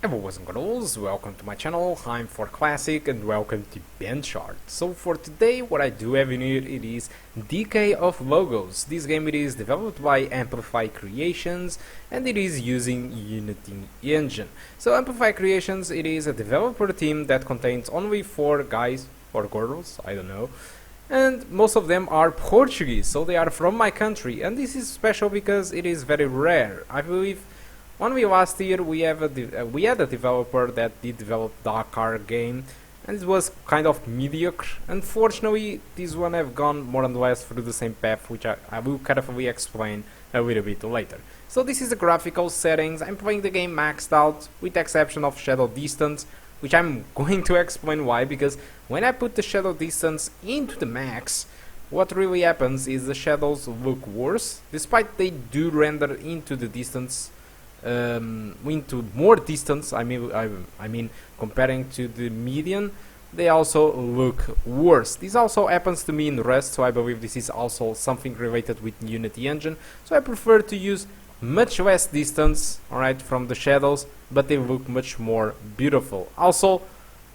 Hello boys and girls, welcome to my channel, I'm for Classic and welcome to BenchART. So for today what I do have in here it is Decay of Logos. This game it is developed by Amplify Creations and it is using Unity engine. So Amplify Creations it is a developer team that contains only 4 guys or girls, I don't know. And most of them are Portuguese, so they are from my country, and this is special because it is very rare. I believe only last year we had a developer that did develop Dakar game, and it was kind of mediocre. Unfortunately, this one have gone more or less through the same path, which I will carefully explain a little bit later. So this is the graphical settings. I'm playing the game maxed out, with the exception of shadow distance, which I'm going to explain why, because when I put the shadow distance into the max, what really happens is the shadows look worse, despite they do render into the distance. Into more distance, I mean comparing to the median, they also look worse. This also happens to me in Rust, so I believe this is also something related with Unity engine. So I prefer to use much less distance, alright, from the shadows, but they look much more beautiful. Also,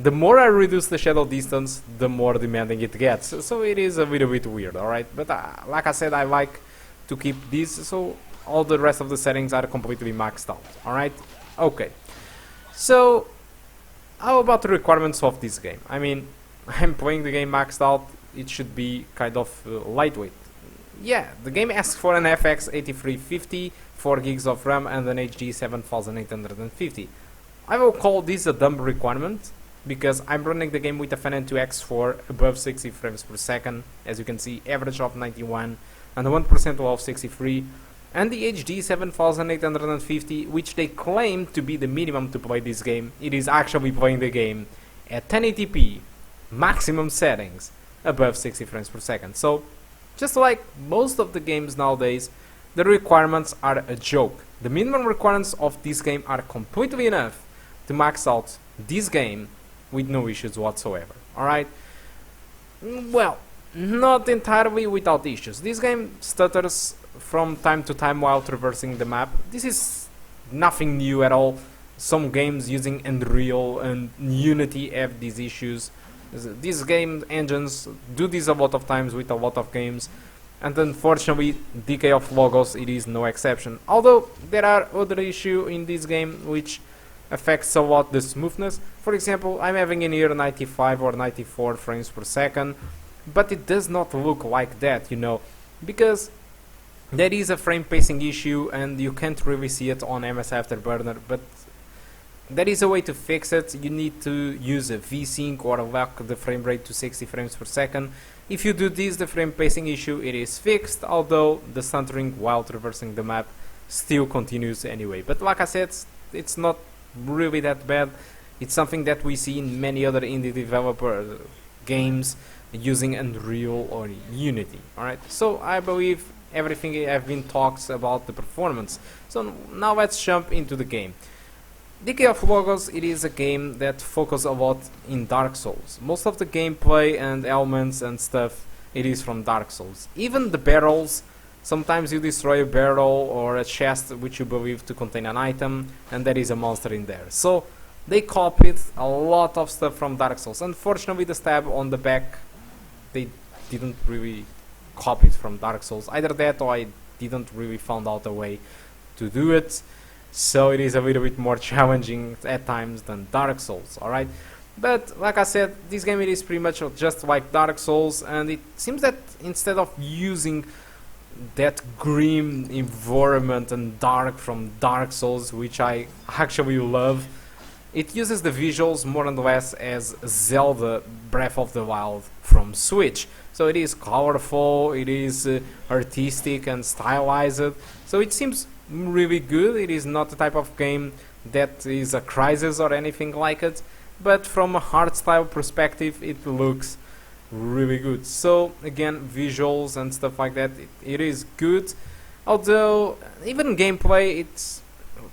the more I reduce the shadow distance, the more demanding it gets. So it is a little bit weird, alright. But like I said, I like to keep this, so all the rest of the settings are completely maxed out. Alright? Okay. So, how about the requirements of this game? I mean, I'm playing the game maxed out, it should be kind of lightweight. Yeah, the game asks for an FX 8350, 4 gigs of RAM and an HD 7850. I will call this a dumb requirement, because I'm running the game with a Phenom II X4 above 60 frames per second, as you can see, average of 91 and a 1% of 63. And the HD 7850, which they claim to be the minimum to play this game, it is actually playing the game at 1080p, maximum settings, above 60 frames per second. So, just like most of the games nowadays, the requirements are a joke. The minimum requirements of this game are completely enough to max out this game with no issues whatsoever. Alright? Well, not entirely without issues. This game stutters from time to time while traversing the map. This is nothing new at all. Some games using Unreal and Unity have these issues. These game engines do this a lot of times with a lot of games, and unfortunately Decay of Logos it is no exception. Although there are other issues in this game which affects a lot the smoothness. For example, I'm having in here 95 or 94 frames per second, but it does not look like that, you know, because there is a frame pacing issue and you can't really see it on MS Afterburner, but there is a way to fix it. You need to use a VSync or lock the frame rate to 60 frames per second. If you do this, the frame pacing issue it is fixed, although the stuttering while traversing the map still continues anyway. But like I said, it's not really that bad. It's something that we see in many other indie developer games using Unreal or Unity. Alright, so I believe everything have been talked about the performance. So now let's jump into the game. Decay of Logos it is a game that focuses a lot in Dark Souls. Most of the gameplay and elements and stuff it is from Dark Souls. Even the barrels, sometimes you destroy a barrel or a chest which you believe to contain an item and there is a monster in there. So they copied a lot of stuff from Dark Souls. Unfortunately the stab on the back, they didn't really copy it from Dark Souls. Either that or I didn't really find out a way to do it. So it is a little bit more challenging at times than Dark Souls, alright? But like I said, this game it is pretty much just like Dark Souls, and it seems that instead of using that grim environment and dark from Dark Souls, which I actually love, it uses the visuals more and less as Zelda Breath of the Wild from Switch. So it is colorful, it is artistic and stylized, so it seems really good. It is not the type of game that is a Crysis or anything like it, but from a art style perspective it looks really good. So again, visuals and stuff like that, it is good, although even gameplay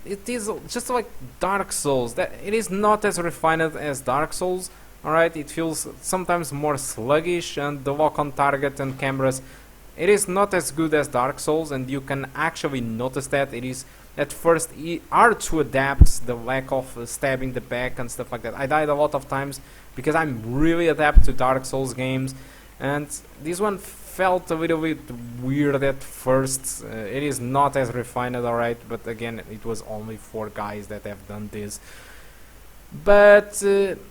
it is just like Dark Souls. That it is not as refined as Dark Souls. Alright, it feels sometimes more sluggish, and the lock on target and cameras it is not as good as Dark Souls, and you can actually notice that it is at first hard to adapt, the lack of stabbing the back and stuff like that. I died a lot of times because I'm really adept to Dark Souls games, and this one felt a little bit weird at first. It is not as refined, alright, but again, it was only 4 guys that have done this. But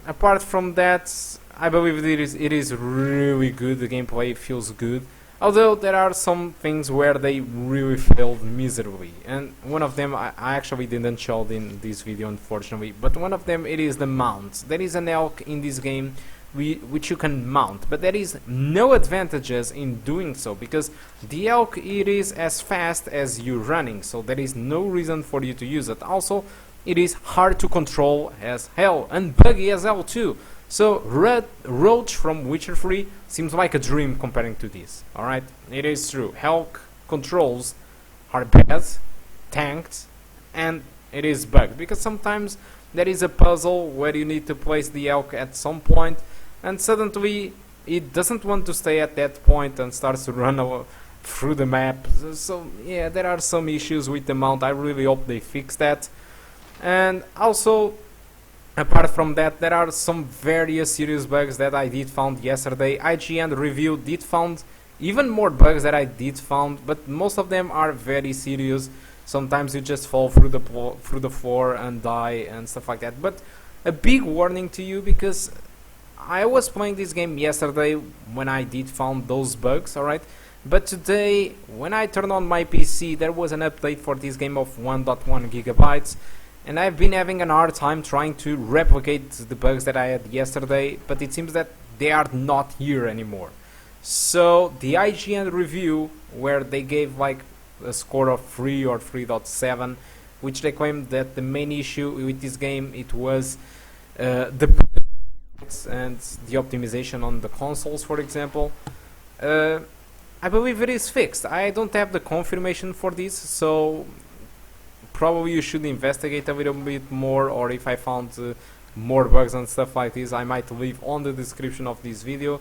apart from that, I believe it is really good. The gameplay feels good, although there are some things where they really failed miserably, and one of them I actually didn't show in this video, unfortunately, but one of them, it is the mount. There is an elk in this game which you can mount, but there is no advantages in doing so, because the elk, it is as fast as you running, so there is no reason for you to use it. Also, it is hard to control as hell and buggy as hell too. So Roach from Witcher 3 seems like a dream comparing to this. Alright, it is true. Elk controls are bad, tanked, and it is bugged, because sometimes there is a puzzle where you need to place the elk at some point, and suddenly it doesn't want to stay at that point and starts to run through the map. So yeah, there are some issues with the mount. I really hope they fix that. And also, apart from that, there are some very serious bugs that I did found yesterday. IGN review did found even more bugs that I did found, but most of them are very serious. Sometimes you just fall through the floor and die and stuff like that. But a big warning to you, because I was playing this game yesterday when I did found those bugs, alright? But today, when I turned on my PC, there was an update for this game of 1.1 gigabytes. And I've been having a hard time trying to replicate the bugs that I had yesterday, but it seems that they are not here anymore. So the IGN review, where they gave like a score of 3 or 3.7, which they claimed that the main issue with this game, it was the bugs and the optimization on the consoles, for example. I believe it is fixed. I don't have the confirmation for this, so probably you should investigate a little bit more, or if I found more bugs and stuff like this, I might leave on the description of this video.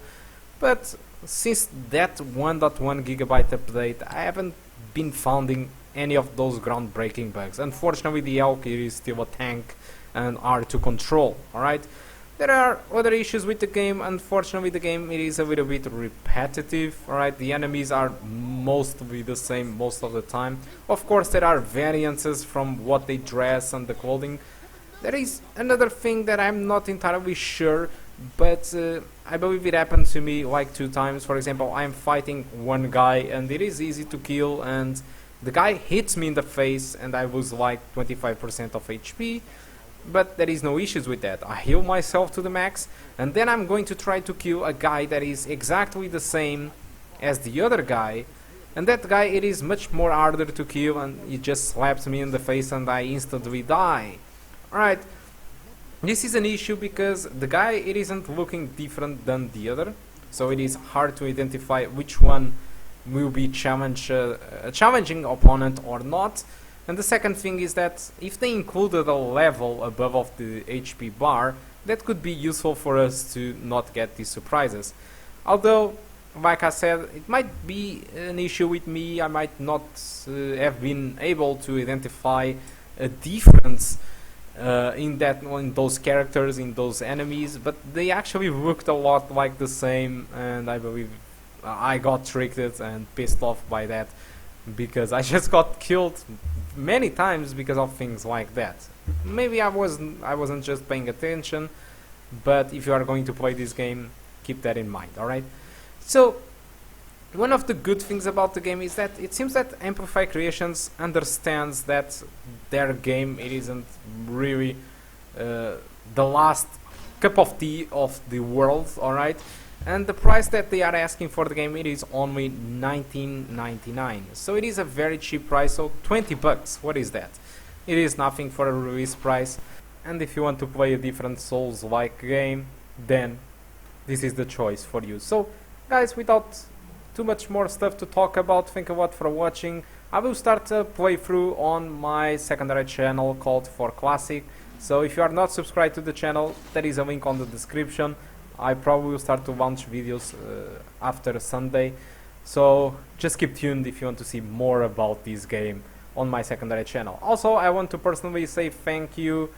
But since that 1.1 gigabyte update, I haven't been finding any of those groundbreaking bugs. Unfortunately, the elk is still a tank and hard to control, alright? There are other issues with the game. Unfortunately, the game, it is a little bit repetitive, alright? The enemies are mostly the same most of the time. Of course, there are variances from what they dress and the clothing. There is another thing that I'm not entirely sure, but I believe it happened to me like 2 times. For example, I'm fighting one guy and it is easy to kill, and the guy hits me in the face and I lose like 25% of HP. But there is no issues with that. I heal myself to the max, and then I'm going to try to kill a guy that is exactly the same as the other guy, and that guy, it is much more harder to kill, and he just slaps me in the face and I instantly die. Alright, this is an issue because the guy, it isn't looking different than the other, so it is hard to identify which one will be a challenging opponent or not. And the second thing is that if they included a level above of the HP bar, that could be useful for us to not get these surprises. Although, like I said, it might be an issue with me. I might not have been able to identify a difference in those characters, in those enemies, but they actually looked a lot like the same, and I believe I got tricked and pissed off by that, because I just got killed many times because of things like that. Maybe I wasn't just paying attention, but if you are going to play this game, keep that in mind, alright? So, one of the good things about the game is that it seems that Amplify Creations understands that their game, it isn't really the last cup of tea of the world, alright? And the price that they are asking for the game, it is only $19.99. So it is a very cheap price, so 20 bucks, what is that? It is nothing for a release price. And if you want to play a different Souls-like game, then this is the choice for you. So guys, without too much more stuff to talk about, thank you a lot for watching. I will start a playthrough on my secondary channel called For Classic. So if you are not subscribed to the channel, there is a link on the description. I probably will start to launch videos after Sunday, so just keep tuned if you want to see more about this game on my secondary channel. Also, I want to personally say thank you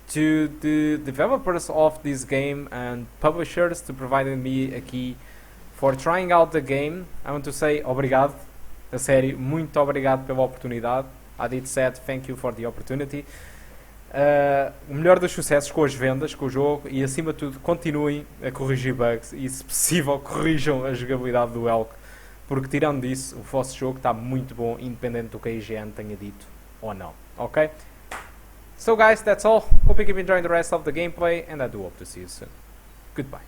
to the developers of this game and publishers to providing me a key for trying out the game. I want to say obrigado, a sério, muito obrigado pela oportunidade. I did said thank you for the opportunity. O melhor dos sucessos com as vendas, com o jogo, e acima de tudo continuem a corrigir bugs e, se possível, corrijam a jogabilidade do Elk, porque tirando disso, o vosso jogo está muito bom, independente do que a IGN tenha dito ou não, ok? So guys, that's all. Hope you keep enjoying the rest of the gameplay, and I do hope to see you soon. Goodbye.